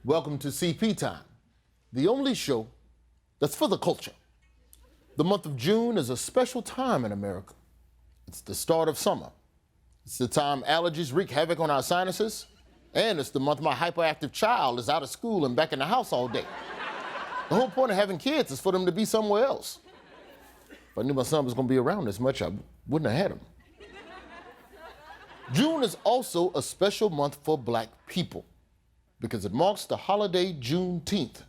Welcome to CP Time, the only show that's for the culture. The month of June is a special time in America. It's the start of summer. It's the time allergies wreak havoc on our sinuses, and it's the month my hyperactive child is out of school and back in the house all day. The whole point of having kids is for them to be somewhere else. If I knew my son was going to be around this much, I wouldn't have had him. June is also a special month for Black people because it marks the holiday Juneteenth,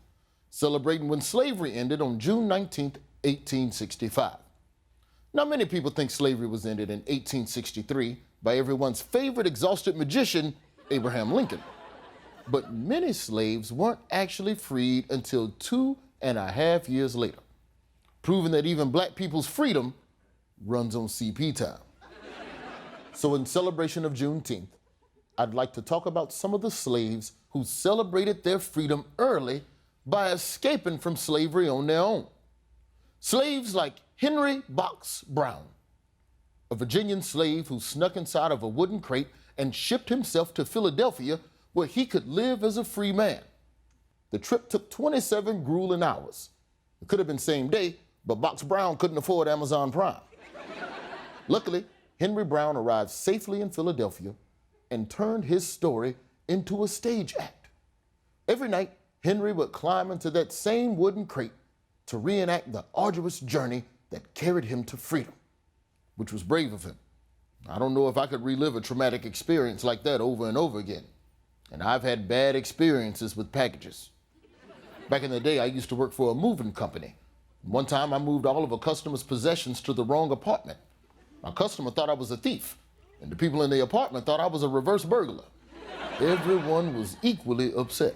celebrating when slavery ended on June 19th, 1865. Now, many people think slavery was ended in 1863 by everyone's favorite exhausted magician, Abraham Lincoln. But many slaves weren't actually freed until 2.5 years later, proving that even Black people's freedom runs on CP time. So in celebration of Juneteenth, I'd like to talk about some of the slaves who celebrated their freedom early by escaping from slavery on their own. Slaves like Henry Box Brown, a Virginian slave who snuck inside of a wooden crate and shipped himself to Philadelphia where he could live as a free man. The trip took 27 grueling hours. It could have been same day, but Box Brown couldn't afford Amazon Prime. Luckily, Henry Brown arrived safely in Philadelphia and turned his story into a stage act. Every night, Henry would climb into that same wooden crate to reenact the arduous journey that carried him to freedom, which was brave of him. I don't know if I could relive a traumatic experience like that over and over again. And I've had bad experiences with packages. Back in the day, I used to work for a moving company. One time, I moved all of a customer's possessions to the wrong apartment. My customer thought I was a thief, and the people in the apartment thought I was a reverse burglar. Everyone was equally upset.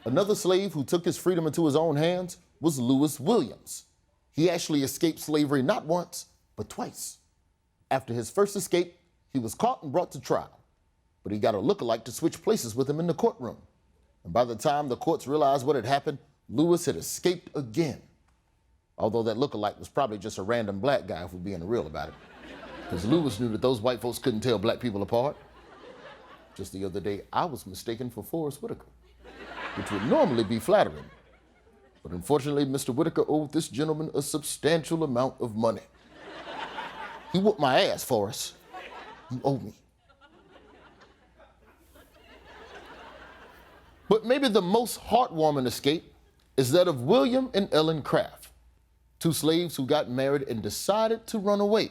Another slave who took his freedom into his own hands was Lewis Williams. He actually escaped slavery not once, but twice. After his first escape, he was caught and brought to trial, but he got a lookalike to switch places with him in the courtroom. And by the time the courts realized what had happened, Lewis had escaped again. Although that lookalike was probably just a random Black guy, if we're being real about it. Because Lewis knew that those white folks couldn't tell Black people apart. Just the other day, I was mistaken for Forrest Whitaker, which would normally be flattering. But unfortunately, Mr. Whitaker owed this gentleman a substantial amount of money. He whooped my ass, Forrest. You owe me. But maybe the most heartwarming escape is that of William and Ellen Craft, two slaves who got married and decided to run away.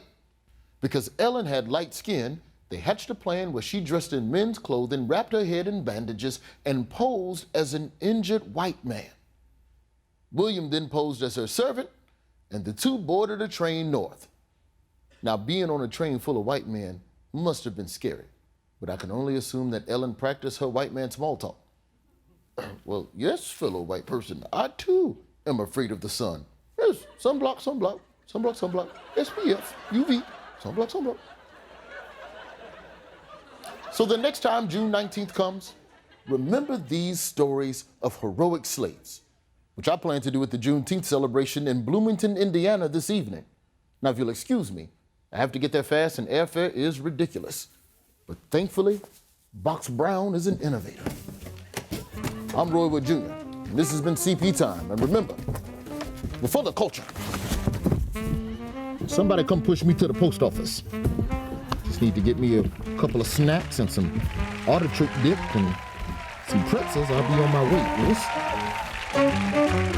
Because Ellen had light skin, they hatched a plan where she dressed in men's clothing, wrapped her head in bandages, and posed as an injured white man. William then posed as her servant, and the two boarded a train north. Now, being on a train full of white men must have been scary, but I can only assume that Ellen practiced her white man small talk. Well, yes, fellow white person, I too am afraid of the sun. Yes, sunblock, sunblock, sunblock, sunblock, SPF, UV, sunblock, sunblock. So the next time June 19th comes, remember these stories of heroic slaves, which I plan to do at the Juneteenth celebration in Bloomington, Indiana this evening. Now, if you'll excuse me, I have to get there fast and airfare is ridiculous. But thankfully, Box Brown is an innovator. I'm Roy Wood Jr., and this has been CP Time. And remember, we're for the culture. Somebody come push me to the post office. Just need to get me a couple of snacks and some artichoke dip and some pretzels. I'll be on my way, Louis.